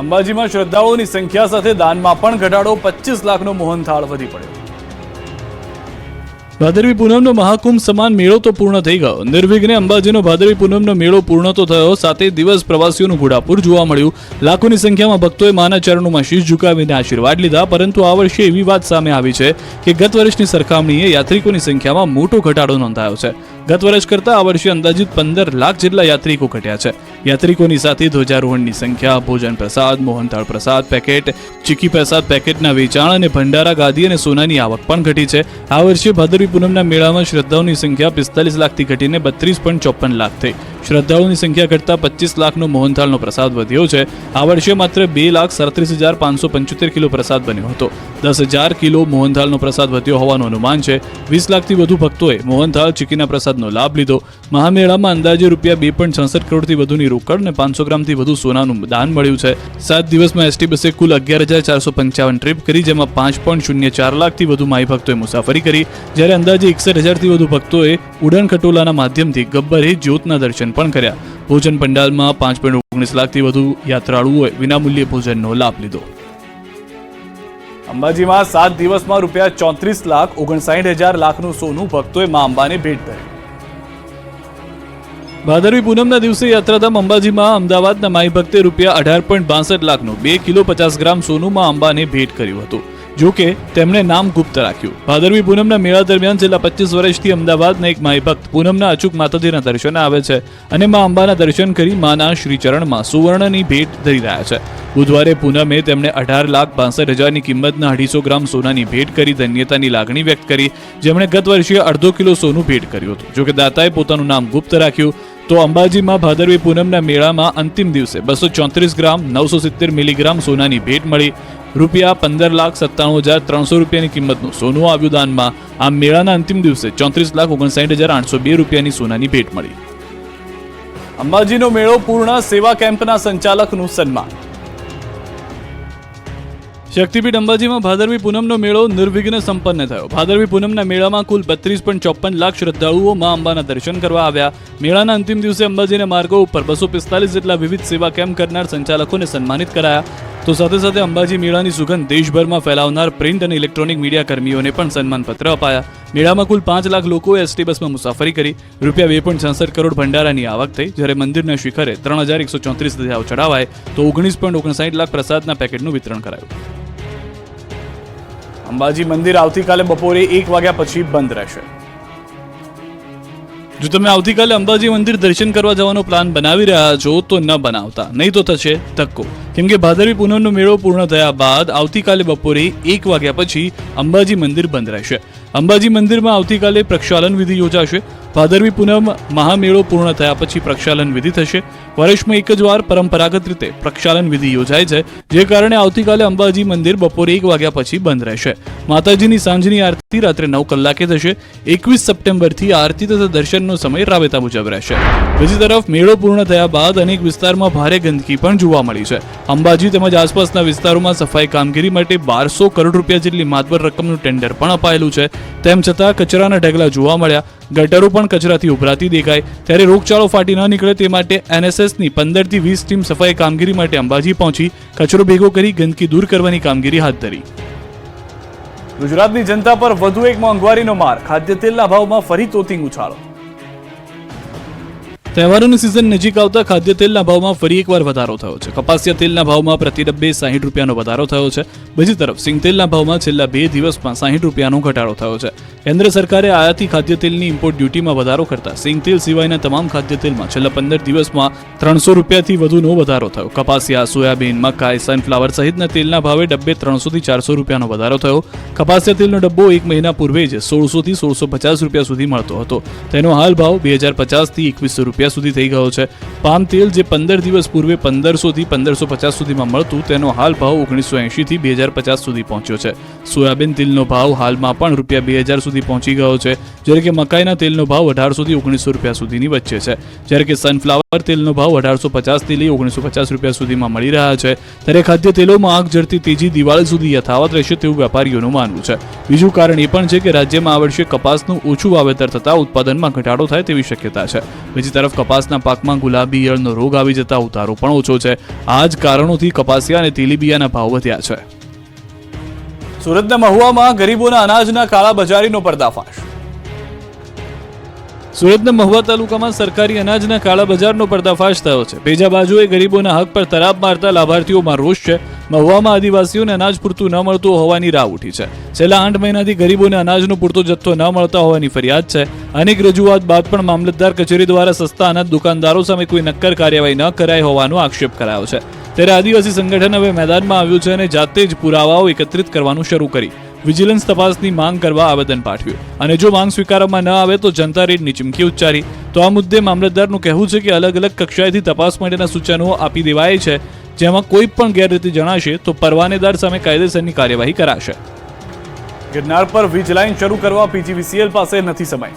અંબાજીમાં શ્રદ્ધાળુઓની સંખ્યા સાથે દાનમાં પણ ઘટાડો, 25 લાખનો મોહનથાળ વધી પડ્યો. ભાદરવી પૂનમનો મહાકુંભ સમાન મેળો તો પૂર્ણ થઈ ગયો. નિર્વિઘ્ને અંબાજીનો ભાદરવી પૂનમનો મેળો પૂર્ણ તો થયો, સાથે દિવસ પ્રવાસીઓનું ઘોડાપુર જોવા મળ્યું. લાખોની સંખ્યામાં ભક્તોએ માના ચરણોમાં શીશ ઝુકાવીને આશીર્વાદ લીધા. પરંતુ આ વર્ષે એવી વાત સામે આવી છે કે ગત વર્ષની સરખામણીએ યાત્રિકોની સંખ્યામાં મોટો ઘટાડો નોંધાયો છે. ગત વર્ષ કરતાં આ વર્ષે અંદાજિત 15 લાખ જેટલા યાત્રિકો ઘટ્યા છે. યાત્રિકોની સાથે ધ્વજારોહણની સંખ્યા, ભોજન પ્રસાદ, મોહનથાળ પ્રસાદ પેકેટ, ચીકી પ્રસાદ પેકેટના વેચાણ અને ભંડારા ગાદી અને સોનાની આવક પણ ઘટી છે. આ વર્ષે ભાદરવી પૂનમના મેળામાં શ્રદ્ધાળુઓની સંખ્યા 45 લાખથી ઘટીને 32.54 લાખ થઈ. શ્રદ્ધાળુઓની સંખ્યા ઘટતા 25 લાખનો મોહનથાળનો પ્રસાદ વધ્યો છે. આ વર્ષે માત્ર 2,37,575 કિલો પ્રસાદ બન્યો હતો. 10,000 કિલો મોહનથાળનો પ્રસાદ વધ્યો હોવાનું અનુમાન છે. 20 લાખથી વધુ ભક્તોએ મોહનથાળ ચીકીના પ્રસાદનો લાભ લીધો. મહામેળામાં અંદાજે ₹2.66 કરોડથી વધુની રોકડ અને 500 ગ્રામથી વધુ સોનાનું દાન મળ્યું છે. 7 દિવસમાં એસટી બસે કુલ 11,455 ટ્રીપ કરી, જેમાં 5.04 લાખથી વધુ માઈ ભક્તોએ મુસાફરી કરી, જ્યારે અંદાજે 61,000થી વધુ ભક્તોએ ઉડાન ખટોલાના માધ્યમથી ગબ્બર એ જ્યોતના દર્શન પણ કર્યા. ભોજન પંડાલમાં 5.19 લાખથી વધુ યાત્રાળુઓએ વિનામૂલ્યે ભોજનનો લાભ લીધો. અંબાજીમાં 7 દિવસમાં ₹34,59,000 લાખનું સોનું ભક્તોએ મા અંબાને ભેટ ધર્યું. ભાદરવી પૂનમના દિવસે યાત્રાધામ અંબાજીમાં અમદાવાદના માઈ ભક્તે ₹18.62 લાખનું 2 કિલો 50 ગ્રામ સોનું મા અંબાને ભેટ કર્યું હતું. જો કે તેમણે નામ ગુપ્ત રાખ્યું. ભાદરવી પૂનમના મેળા દરમિયાન છેલ્લા 25 વર્ષથી અમદાવાદના એક માઈ ભક્ત પૂનમના અચૂક માતાજીના દર્શને આવે છે અને મા અંબાના દર્શન કરી માના શ્રીચરણમાં સુવર્ણની ભેટ ધરી રહ્યા છે. બુધવારે પૂનમે તેમણે 18,62,000ની કિંમતના 250 ગ્રામ સોનાની ભેટ કરી ધન્યતાની લાગણી વ્યક્ત કરી, જેમણે ગત વર્ષે અડધો કિલો સોનું ભેટ કર્યું હતું. જોકે દાતાએ પોતાનું નામ ગુપ્ત રાખ્યું. તો અંબાજીમાં ભાદરવી પૂનમના મેળામાં અંતિમ દિવસે 234 ગ્રામ 970 મિલીગ્રામ સોનાની ભેટ મળી. ₹15,97,300ની કિંમતનું સોનું આવ્યું દાનમાં. આ મેળાના અંતિમ દિવસે 34,59,802 રૂપિયાની સોનાની ભેટ મળી. અંબાજીનો મેળો પૂર્ણ, સેવા કેમ્પના સંચાલકનું સન્માન. શક્તિપીઠ અંબાજીમાં ભાદરવી પૂનમનો મેળો નિર્વિઘ્ને સંપન્ન થયો. ભાદરવી પૂનમના મેળામાં કુલ 32.54 લાખ શ્રદ્ધાળુઓ મા અંબાના દર્શન કરવા આવ્યા. મેળાના અંતિમ દિવસે અંબાજીના માર્ગો ઉપર 245 જેટલા વિવિધ સેવા કેમ્પ કરનાર સંચાલકોને સન્માનિત કરાયા. તો સાથે સાથે અંબાજી મેળાની સુગંધ દેશભરમાં ફેલાવનાર પ્રિન્ટ અને ઇલેક્ટ્રોનિક મીડિયા કર્મીઓને પણ સન્માનપત્ર અપાયા. મેળામાં કુલ 5 લાખ લોકોએ એસટી બસમાં મુસાફરી કરી. ₹2.66 કરોડ ભંડારાની આવક થઈ, જ્યારે મંદિરના શિખરે 3,134 ધજાઓ ચડાવાય તો 19.59 લાખ પ્રસાદના પેકેટનું વિતરણ કરાયું. અંબાજી મંદિર આવતીકાલે બપોરે 1 વાગ્યા પછી બંધ રહેશે. જો તમે આવતીકાલે અંબાજી મંદિર દર્શન કરવા જવાનો પ્લાન બનાવી રહ્યા છો તો ન બનાવતા, નહીં તો થશે ધક્કો. કેમ કે ભાદરવી પૂનમનો મેળો પૂર્ણ થયા બાદ આવતીકાલે બપોરે 1 વાગ્યા પછી અંબાજી મંદિર બંધ રહેશે. અંબાજી મંદિરમાં આવતીકાલે પ્રક્ષાલન વિધિ યોજાશે. ભાદરવી પૂનમ મહામેળો પૂર્ણ થયા પછી પ્રક્ષાલન વિધિ થશે. વર્ષમાં એક જ વાર પરંપરાગત રીતે પ્રક્ષાલન વિધિ યોજાય છે, જે કારણે આવતીકાલે અંબાજી મંદિર બપોરે 1 વાગ્યા પછી બંધ રહેશે. માતાજીની સાંજની આરતી રાત્રે 9 કલાકે થશે. 21 સપ્ટેમ્બરથી આરતી તથા દર્શનનો સમય રાબેતા મુજબ રહેશે. બીજી તરફ મેળો પૂર્ણ થયા બાદ અનેક વિસ્તારમાં ભારે ગંદકી પણ જોવા મળી છે. અંબાજી તેમજ આસપાસના વિસ્તારોમાં સફાઈ કામગીરી માટે 1200 કરોડ રૂપિયા જેટલી માતબર રકમનું ટેન્ડર પણ અપાયેલું છે. તેમ છતાં કચરાના ઢગલા જોવા મળ્યા. ગટરો પણ કચરાથી ઉભરાતી દેખાય. ત્યારે રોગચાળો ફાટી ન નીકળે તે માટે NSSની 15 થી 20 ટીમ સફાઈ કામગીરી માટે અંબાજી પહોંચી કચરો ભેગો કરી ગંદકી દૂર કરવાની કામગીરી હાથ ધરી. ગુજરાતની જનતા પર વધુ એક મોંઘવારીનો માર. ખાદ્ય તેલના ભાવમાં ફરી તોતિંગ ઉછાળો. તહેવારોની સિઝન નજીક આવતા ખાદ્ય તેલના ભાવમાં ફરી એકવાર વધારો થયો છે. કપાસિયા તેલના ભાવમાં પ્રતિ ડબ્બે 60 રૂપિયાનો વધારો થયો છે. બીજી તરફ સિંગ તેલના ભાવમાં છેલ્લા 2 દિવસમાં 60 રૂપિયાનો ઘટાડો થયો છે. કેન્દ્ર સરકારે આયાતી ખાદ્ય તેલની ઇમ્પોર્ટ ડ્યુટીમાં વધારો કરતા સિંગ તેલ સિવાયના તમામ ખાદ્ય તેલમાં છેલ્લા 15 દિવસમાં 300 રૂપિયાથી વધુનો વધારો થયો. કપાસિયા, સોયાબીન, મકાઈ, સનફ્લાવર સહિતના તેલના ભાવે ડબ્બે 300 થી 400 રૂપિયાનો વધારો થયો. કપાસિયા તેલનો ડબ્બો 1 મહિના પૂર્વે જ 1600 થી 1650 રૂપિયા સુધી મળતો હતો. તેનો હાલ ભાવ 2050 થી 2100 રૂપિયા સુધી થઈ ગયો છે. પામ તેલ જે 15 દિવસ પૂર્વે 1500 થી 1550 સુધીમાં મળતું, તેનો હાલ ભાવ 1980 થી 2050 સુધી પહોંચ્યો છે. સોયાબીન તેલનો ભાવ હાલમાં પણ ₹2000 સુધી પહોંચી ગયો છે, જ્યારે કે મકાઈના તેલનો ભાવ 1800 થી 1900 રૂપિયા સુધીની વચ્ચે છે. જ્યારે કે સનફ્લાવર તેલનો ભાવ 1850 થી લઈ 1950 રૂપિયા સુધીમાં મળી રહ્યા છે. ત્યારે ખાદ્ય તેલોમાં આગ ઝરતી તેજી દિવાળી સુધી યથાવત રહેશે તેવું વેપારીઓનું માનવું છે. બીજું કારણ એ પણ છે કે રાજ્યમાં આ વર્ષે કપાસનું ઓછું વાવેતર થતાં ઉત્પાદનમાં ઘટાડો થાય તેવી શક્યતા છે. બીજી તરફ તરફ કપાસના પાકમાં ગુલાબી ઈયળનો રોગ આવી જતા ઉતારો પણ ઓછો છે. આ જ કારણોથી કપાસિયા અને તેલીબિયાના ભાવ વધ્યા છે. સુરતના મહુવામાં ગરીબોના અનાજના કાળાબજારીનો પર્દાફાશ. સુરતના મહુવા તાલુકામાં સરકારી અનાજના કાળાબજારનો પર્દાફાશ થયો છે. બીજા બાજુએ ગરીબોના હક પર તરાપ મારતા લાભાર્થીઓમાં રોષ છે. મહુવામાં આદિવાસીઓને અનાજ પૂરતું ન મળતું હોવાની રાવ ઉઠી છે. છેલ્લા 8 મહિનાથી ગરીબોને અનાજનો પૂરતો જથ્થો ન મળતા હોવાની ફરિયાદ છે. અનેક રજૂઆત બાદ પણ મામલતદાર કચેરી દ્વારા સસ્તા અનાજ દુકાનદારો સામે કોઈ નક્કર કાર્યવાહી ન કરાઈ હોવાનો આક્ષેપ કરાયો છે. ત્યારે આદિવાસી સંગઠન હવે મેદાનમાં આવ્યું છે અને જાતે જ પુરાવાઓ એકત્રિત કરવાનું શરૂ કરી વિજિલન્સ તપાસની માંગ કરવા આવેદન પાઠવ્યું. અને જો માંગ સ્વીકારવામાં ન આવે તો જનતા રેડની ચીમકી ઉચ્ચારી. તો આ મુદ્દે મામલતદારનું કહેવું છે કે અલગ અલગ કક્ષાએથી તપાસ માટેના સૂચનો આપી દેવાય છે, જેમાં કોઈ પણ ગેરરીતિ જણાશે તો પરવાનેદાર સામે કાયદેસરની કાર્યવાહી કરાશે. ગિરનાર પર વીજ લાઇન શરૂ કરવા પીજીવીસીએલ પાસે નથી સમય.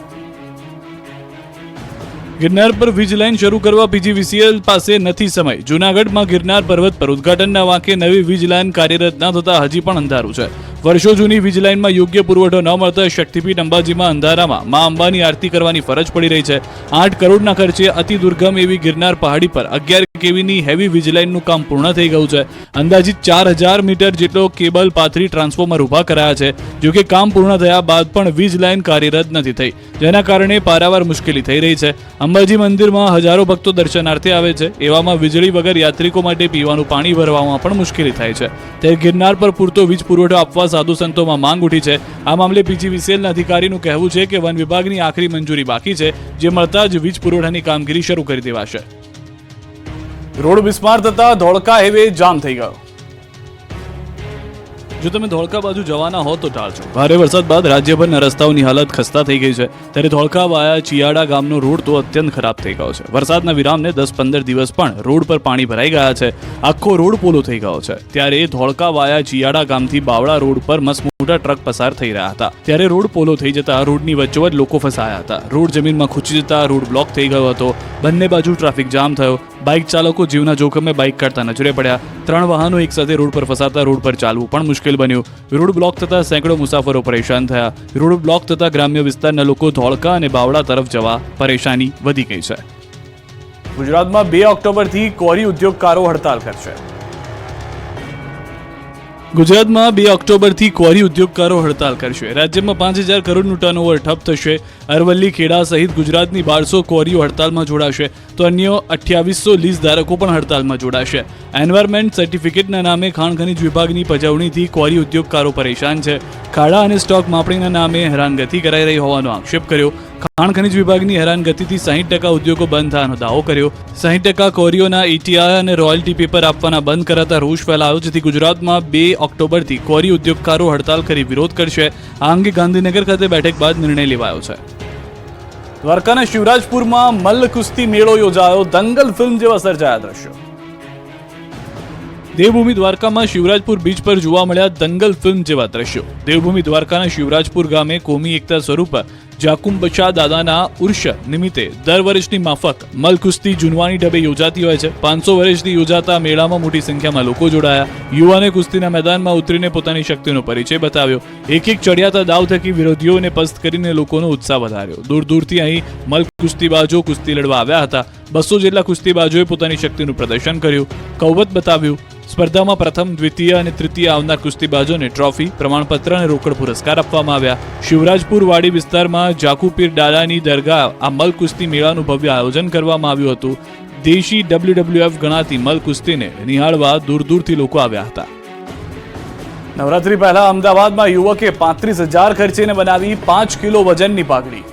ગિરનાર પર વીજ લાઇન શરૂ કરવા પીજીવીસીએલ પાસે નથી સમય. જૂનાગઢમાં ગિરનાર પર્વત પર ઉદ્ઘાટનના વાંકે નવી વીજ લાઇન કાર્યરત ન થતા હજી પણ અંધારું છે. વર્ષો જૂની વીજ લાઇનમાં યોગ્ય પુરવઠો ન મળતા શક્તિપીઠ અંબાજીમાં અંધારામાં મા અંબાની આરતી કરવાની ફરજ પડી રહી છે. 8 કરોડના ખર્ચે અતિ દુર્ગમ એવી ગિરનાર પહાડી પર 11 કેવીની હેવી વીજ લાઇનનું કામ પૂર્ણ થઈ ગયું છે. અંદાજિત 4000 મીટર જેટલો કેબલ પાથરી ટ્રાન્સફોર્મર ઊભા કરાયા છે. જોકે કામ પૂર્ણ થયા બાદ પણ વીજ લાઇન કાર્યરત નથી થઈ, જેના કારણે પારાવાર મુશ્કેલી થઈ રહી છે. અંબાજી મંદિરમાં હજારો ભક્તો દર્શનાર્થે આવે છે. એવામાં વીજળી વગર યાત્રિકો માટે પીવાનું પાણી ભરવામાં પણ મુશ્કેલી થાય છે. ત્યારે ગિરનાર પર પૂરતો વીજ પુરવઠો આપવા સાધુ સંતોમાં માંગ ઉઠી છે. આ મામલે પીજીવીસીએલના અધિકારીનું કહેવું છે કે વન વિભાગની આખરી મંજૂરી બાકી છે, જે મળતા જ વીજ પુરવઠાની કામગીરી શરૂ કરી દેવાશે. રોડ બિસ્માર થતા ધોળકા હાઈવે જામ થઈ ગયો. જો તમે ધોળકા બાજુ જવાના હો તો ટાળજો. ભારે વરસાદ બાદ રાજ્યભરના રસ્તાઓની હાલત ખસ્તા થઈ ગઈ છે. ત્યારે ધોળકા વાયા ચિયાડા ગામનો રોડ તો અત્યંત ખરાબ થઈ ગયો છે. વરસાદના વિરામને 10-15 દિવસ પણ રોડ પર પાણી ભરાઈ ગયા છે. આખો રોડ પોલો થઈ ગયો છે. ત્યારે ધોળકા વાયા ચિયાડા ગામથી બાવળા રોડ પર મસ્ત મોટા ટ્રક પસાર થઈ રહ્યા હતા. ત્યારે રોડ પોલો થઈ જતા રોડની વચ્ચોવચ લોકો ફસાયા હતા. રોડ જમીનમાં ખૂંચી જતા રોડ બ્લોક થઈ ગયો હતો. બંને બાજુ ટ્રાફિક જામ થયો. બાઇક ચાલકો જીવના જોખમે બાઇક કાઢતા નજરે પડ્યા. 3 વાહનો એકસાથે રોડ પર ફસાતા રોડ પર ચાલવું પણ મુશ્કેલ બન્યું. રોડ બ્લોક થતા સેંકડો મુસાફરો પરેશાન થયા. રોડ બ્લોક થતા ગ્રામ્ય વિસ્તારના લોકો ધોળકા અને બાવળા તરફ જવા પરેશાની વધી ગઈ છે. ગુજરાતમાં 2 ઓક્ટોબરથી કોરી ઉદ્યોગકારો હડતાલ કરશે. ગુજરાતમાં 2 ઓક્ટોબરથી કોરી ઉદ્યોગકારો હડતાલ કરશે. રાજ્યમાં 5000 કરોડનું ટર્નઓવર ઠપ થશે. અરવલ્લી, ખેડા સહિત ગુજરાતની 1200 કોરીઓ હડતાલમાં જોડાશે, તો અન્ય 2800 લીઝ ધારકો પણ હડતાલમાં જોડાશે. એન્વાયરમેન્ટ સર્ટિફિકેટના નામે ખાણ ખનીજ વિભાગની પજવણીથી કોરી ઉદ્યોગકારો પરેશાન છે. ખાડા અને સ્ટોક માપણીના નામે હેરાનગતિ કરાઈ રહી હોવાનો આક્ષેપ કર્યો. ખાણ ખનીજ વિભાગની હેરાનગતિથી 60% ઉદ્યોગો બંધ થવાનો દાવો કર્યો. 60% કોરીઓના ETI અને રોયલ્ટી પેપર આપવાના બંધ કરાતા રોષ ફેલાયો, જેથી ગુજરાતમાં 2 ઓક્ટોબરથી કોરી ઉદ્યોગકારો હડતાલ કરી વિરોધ કરશે. આ અંગે ગાંધીનગર ખાતે બેઠક બાદ નિર્ણય લેવાયો છે. દ્વારકાના શિવરાજપુરમાં મલ્લ કુસ્તી મેળો યોજાયો. દંગલ ફિલ્મ જેવા સર્જાયા દ્રશ્યો. દેવભૂમિ દ્વારકામાં શિવરાજપુર બીચ પર જોવા મળ્યા દંગલ ફિલ્મ જેવા દ્રશ્યો. દેવભૂમિ દ્વારકાના શિવરાજપુર ગામે કોમી એકતા સ્વરૂપ જાકુમ-બચા દાદાના ઉર્ષ નિમિત્તે દર વર્ષની માફક મલકુસ્તી જૂનવાણી ઢબે યોજાતી હોય છે. 500 વર્ષથી યોજાતા મેળામાં મોટી સંખ્યામાં લોકો જોડાયા. યુવાને કુસ્તીના મેદાનમાં ઉતરીને પોતાની શક્તિનો પરિચય બતાવ્યો. એક ચડિયાતા દાવ થકી વિરોધીઓને પસ્ત કરીને લોકોનો ઉત્સાહ વધાર્યો. દૂર દૂરથી અહીં મલકુસ્તીબાજો કુસ્તી લડવા આવ્યા હતા. 200 જેટલા કુસ્તીબાજોએ પોતાની શક્તિનું પ્રદર્શન કર્યું, કૌવત બતાવ્યું. સ્પર્ધામાં પ્રથમ, દ્વિતીય અને તૃતીય આવનાર કુસ્તીબાજોને ટ્રોફી, પ્રમાણપત્ર અને રોકડ પુરસ્કાર આપવામાં આવ્યા. શિવરાજપુર વાડી વિસ્તારમાં જાકુપીર ડાલાની દરગાહ આ મલ કુસ્તી મેળાનું ભવ્ય આયોજન કરવામાં આવ્યું હતું. દેશી WWF ગણાતી મલ કુસ્તીને નિહાળવા દૂર દૂરથી લોકો આવ્યા હતા. નવરાત્રી પહેલા અમદાવાદમાં યુવકે 35,000 ખર્ચીને બનાવી 5 કિલો વજનની પાઘડી.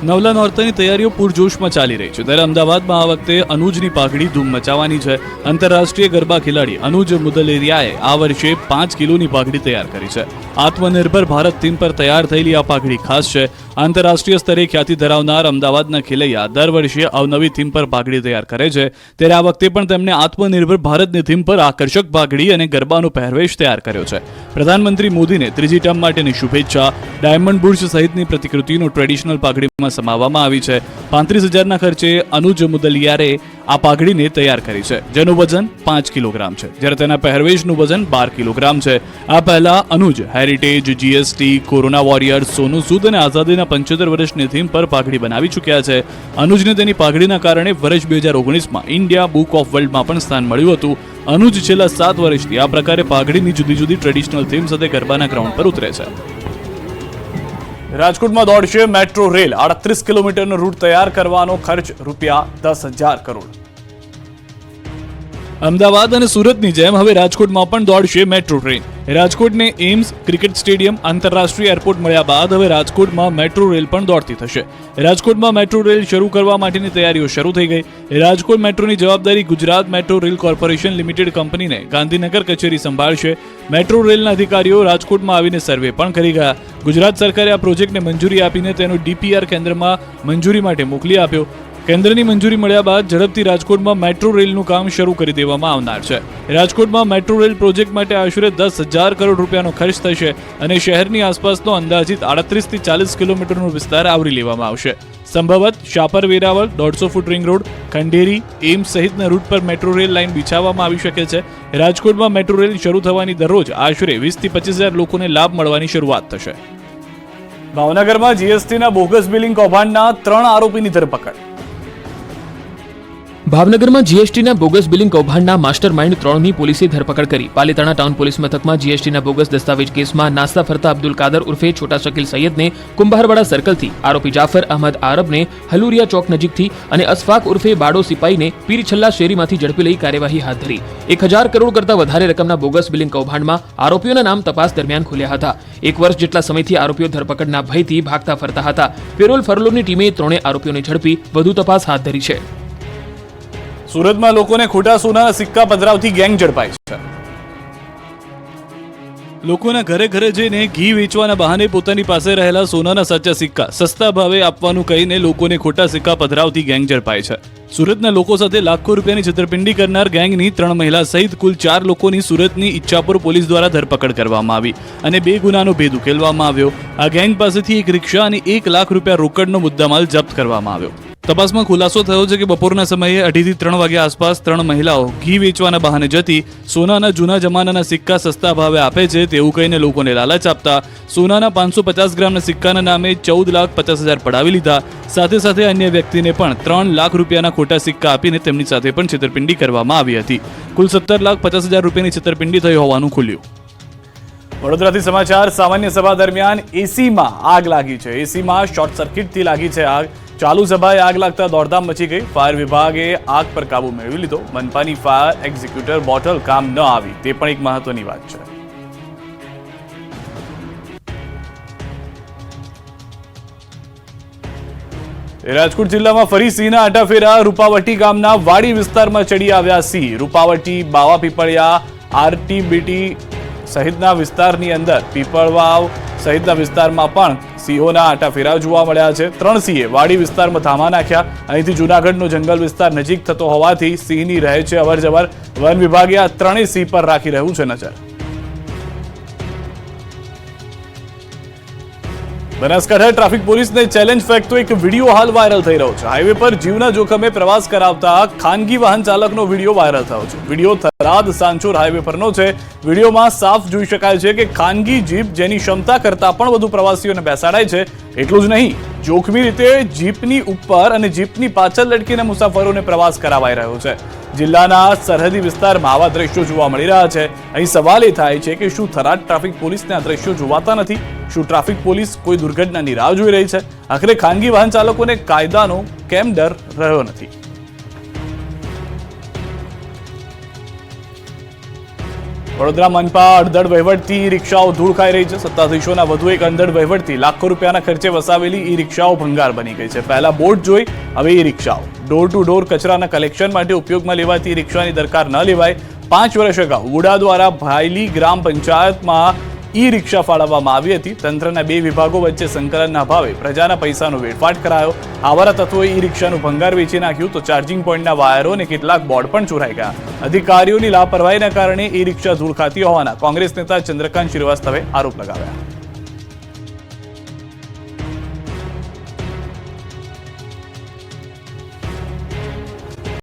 નવલા નોરતાની તૈયારીઓ પૂરજોશમાં ચાલી રહી છે. ત્યારે અમદાવાદમાં આ વખતે અનુજની પાઘડી ધૂમ મચાવવાની છે. આંતરરાષ્ટ્રીય ગરબા ખેલાડી અનુજ મુદલેરિયાએ આ વર્ષે 5 કિલોની પાઘડી તૈયાર કરી છે. આત્મનિર્ભર ભારત થીમ પર તૈયાર થયેલી આ પાઘડી ખાસ છે. આંતરરાષ્ટ્રીય સ્તરે ખ્યાતિ ધરાવનાર અમદાવાદના ખેલૈયા દર વર્ષે અવનવી થીમ પર પાઘડી તૈયાર કરે છે. ત્યારે આ વખતે પણ તેમણે આત્મનિર્ભર ભારતની થીમ પર આકર્ષક પાઘડી અને ગરબાનો પહેરવેશ તૈયાર કર્યો છે. પ્રધાનમંત્રી મોદીને ત્રીજી ટર્મ માટેની શુભેચ્છા. ડાયમંડ બુર્જ સહિતની પ્રતિકૃતિનો ટ્રેડિશનલ પાઘડીમાં સમાવવામાં આવી છે. 35,000ના ખર્ચે અનુજ મુદલિયારે આ પાઘડીને તૈયાર કરી છે, જેનું વજન 5 કિલોગ્રામ છે, જ્યારે તેના પહેરવેશનું વજન 12 કિલોગ્રામ છે. આ પહેલા અનુજ heritage, GST, corona warriors, Sonu Sood અને આઝાદીના 75 વર્ષની થીમ પર પાઘડી બનાવી ચૂક્યા છે. અનુજને તેની પાઘડીના કારણે વર્ષ 2019માં ઇન્ડિયા બુક ઓફ વર્લ્ડમાં પણ સ્થાન મળ્યું હતું. અનુજ છેલ્લા 7 વર્ષથી આ પ્રકારે પાઘડીની જુદી જુદી ટ્રેડિશનલ થીમ સાથે ગરબાના ગ્રાઉન્ડ પર ઉતરે છે. રાજકોટમાં દોડશે મેટ્રો રેલ. 38 કિલોમીટરનો રૂટ તૈયાર કરવાનો ખર્ચ ₹10,000 કરોડ. અમદાવાદ અને સુરતની જેમ હવે રાજકોટમાં પણ દોડશે મેટ્રો ટ્રેન. રાજકોટને એમ્સ ક્રિકેટ સ્ટેડિયમ આંતરરાષ્ટ્રીય એરપોર્ટ મળ્યા બાદ હવે રાજકોટમાં મેટ્રો રેલ પણ દોડતી થશે. રાજકોટમાં મેટ્રો રેલ શરૂ કરવા માટેની તૈયારીઓ શરૂ થઈ ગઈ. રાજકોટ મેટ્રોની જવાબદારી Gujarat metro rail corporation limited કંપનીને ગાંધીનગર કચેરી સંભાળશે. મેટ્રો રેલના અધિકારીઓ રાજકોટમાં આવીને સર્વે પણ કરી ગયા. ગુજરાત સરકારે આ પ્રોજેક્ટને મંજૂરી આપીને તેનો ડીપીઆર કેન્દ્રમાં મંજૂરી માટે મોકલી આપ્યો. કેન્દ્રની મંજૂરી મળ્યા બાદ ઝડપથી રાજકોટમાં મેટ્રો રેલનું કામ શરૂ કરી દેવામાં આવનાર છે. રાજકોટમાં મેટ્રો રેલ પ્રોજેક્ટ માટે આશરે ₹10,000 કરોડ ખર્ચ થશે અને શહેરની આસપાસનો અંદાજિત 38 થી 40 કિલોમીટરનો વિસ્તાર આવરી લેવામાં આવશે. સંભવત Shapar Veraval 150 foot ring road, Khanderi, AIIMS સહિતના રૂટ પર મેટ્રો રેલ લાઇન બિછાવવામાં આવી શકે છે. રાજકોટમાં મેટ્રો રેલ શરૂ થવાની દરરોજ આશરે 20 થી 25,000 લોકોને લાભ મળવાની શરૂઆત થશે. ભાવનગરમાં જીએસટીના બોગસ બિલિંગ કૌભાંડના 3 આરોપીની ધરપકડ. ભાવનગરમાં જીએસટીના બોગસ બિલિંગ કૌભાંડના માસ્ટર માઇન્ડ 3ની પોલીસે ધરપકડ કરી. પાલિતાણા ટાઉન પોલીસ મથકમાં જીએસટીના બોગસ દસ્તાવેજ કેસમાં નાસ્તા ફરતા અબ્દુલ કાદર ઉર્ફે છોટા શકીલ સૈયદને કુંભારવાડા સર્કલથી, આરોપી જાફર અહમદ આરબને હલુરિયા ચોક નજીકથી અને અસફાક ઉર્ફે બાડો સિપાઈને પીરછલ્લા શેરીમાંથી ઝડપી લઈ કાર્યવાહી હાથ ધરી. 1,000 કરોડ કરતાં વધારે રકમના બોગસ બિલિંગ કૌભાંડમાં આરોપીઓના નામ તપાસ દરમિયાન ખુલ્યા હતા. 1 વર્ષ જેટલા સમયથી આરોપીઓ ધરપકડના ભયથી ભાગતા ફરતા હતા. પેરોલ ફરોલની ટીમે 3 આરોપીઓને ઝડપી વધુ તપાસ હાથ ધરી છે. સુરતમાં લોકોને ખોટા સોનાના સિક્કા પધરાવતી ગેંગ ઝડપાઈ છે. લોકોના ઘરે ઘરે જઈને ઘી વેચવાના બહાને પોતાની પાસે રહેલા સોનાના સાચા સિક્કા સસ્તા ભાવે આપવાનું કહીને લોકોને ખોટા સિક્કા પધરાવતી ગેંગ ઝડપાઈ છે. સુરતના લોકો સાથે લાખો રૂપિયાની છેતરપિંડી કરનાર ગેંગની 3 મહિલા સહિત કુલ 4 લોકોની સુરતની ઈચ્છાપુર પોલીસ દ્વારા ધરપકડ કરવામાં આવી અને 2 ગુનાનો ભેદ ઉકેલવામાં આવ્યો. આ ગેંગ પાસેથી 1 રિક્ષા અને ₹1 લાખ રોકડનો મુદ્દામાલ જપ્ત કરવામાં આવ્યો. તપાસમાં ખુલાસો થયો છે કે બપોરના સમયે 2:30 થી 3 વાગ્યા આસપાસ 3 મહિલાઓ ઘી વેચવાના બહાને જતી સોનાના જૂના જમાનાના સિક્કા સસ્તા ભાવે આપે છે તેવું કહીને લોકોને લાલચ આપતા સોનાના 550 ગ્રામના સિક્કાના નામે 14,50,000 પડાવી લીધા. સાથે સાથે અન્ય વ્યક્તિને પણ 3 લાખ રૂપિયાના ખોટા સિક્કા આપીને તેમની સાથે પણ છેતરપિંડી કરવામાં આવી હતી. કુલ 17,50,000 રૂપિયાની છેતરપિંડી થઈ હોવાનું ખુલ્યું. વડોદરાથી સમાચાર. સામાન્ય સભા દરમિયાન એસીમાં આગ લાગી છે. એસીમાં શોર્ટ સર્કિટથી લાગી છે આગ. ચાલુ સભાએ આગ લાગતા દોડધામ મચી ગઈ. ફાયર વિભાગે આગ પર કાબુ મેળવી લીધો. મનપાની ફાયર એક્ઝિક્યુટર બોટલ કામ ન આવી તે પણ એક મહત્વની વાત છે. રાજકોટ જિલ્લામાં ફરી સિંહના આટાફેરા. રૂપાવટી ગામના વાડી વિસ્તારમાં ચડી આવ્યા સિંહ. રૂપાવટી, બાવા પીપળિયા, આરટીબીટી સહિતના વિસ્તારની અંદર, પીપળવાવ સહિતના વિસ્તારમાં પણ સિંહોના આટાફેરા જોવા મળ્યા છે. 3 સિંહે વાડી વિસ્તારમાં ધામા નાખ્યા. અહીંથી જૂનાગઢનો જંગલ વિસ્તાર નજીક થતો હોવાથી સિંહની રહે છે અવરજવર. વન વિભાગે આ 3 સિંહ પર રાખી રહ્યું છે નજર. બનાસકાંઠા ટ્રાફિક પોલીસને ચેલેન્જ ફેંકતો એક વિડીયો હાલ વાયરલ થઈ રહ્યો છે. હાઈવે પર જીવના જોખમે પ્રવાસ કરાવતા ખાનગી વાહન ચાલકનો વિડીયો વાયરલ થયો છે. વિડીયો થરાદ સાંચોર હાઈવે પરનો છે. વિડીયોમાં સાફ જોઈ શકાય છે કે ખાનગી જીપ જેની ક્ષમતા કરતાં પણ વધુ પ્રવાસીઓને બેસાડાય છે. એટલું જ નહીં, જોખમી રીતે જીપની ઉપર અને જીપની પાછળ લટકીને મુસાફરોને પ્રવાસ કરાવાઈ રહ્યો છે. જિલ્લાના સરહદી વિસ્તારમાં આવા દ્રશ્યો જોવા મળી રહ્યા છે. અહીં સવાલ એ થાય છે કે શું થરાદ ટ્રાફિક પોલીસને આ દ્રશ્યો જોવાતા નથી? શું ટ્રાફિક પોલીસ કોઈ દુર્ઘટનાની રાહ જોઈ રહી છે? આખરે ખાનગી વાહન ચાલકોને કાયદાનો કેમ ડર રહ્યો નથી? વડોદરા મનપા અડધડ વહીવટથી ઈ રિક્ષાઓ ધૂળ ખાઈ રહી છે. સત્તાધીશોના વધુ એક અડધડ વહીવટથી લાખો રૂપિયાના ખર્ચે વસાવેલી ઈ રિક્ષાઓ ભંગાર બની ગઈ છે. પહેલા બોર્ડ જોઈ, હવે ઈ રિક્ષાઓ. ડોર ટુ ડોર કચરાના કલેક્શન માટે ઉપયોગમાં લેવાતી રિક્ષાની દરકાર ન લેવાય. 5 વર્ષ અગાઉ વુડા દ્વારા ભાયલી ગ્રામ પંચાયતમાં ઈ રિક્ષા ફાળવવામાં આવી હતી. તંત્રના 2 વિભાગો વચ્ચે સંકલનના અભાવે પ્રજાના પૈસાનો વેડફાટ કરાયો. આવારા તત્વોએ ઈ રિક્ષાનું ભંગાર વેચી નાખ્યું તો ચાર્જિંગ પોઈન્ટના વાયરો અને કેટલાક બોર્ડ પણ ચોરાઈ ગયા. અધિકારીઓની લાપરવાહીના કારણે ઈ રિક્ષા ધૂળ ખાતી હોવાના કોંગ્રેસ નેતા ચંદ્રકાંત શ્રીવાસ્તવે આરોપ લગાવ્યા.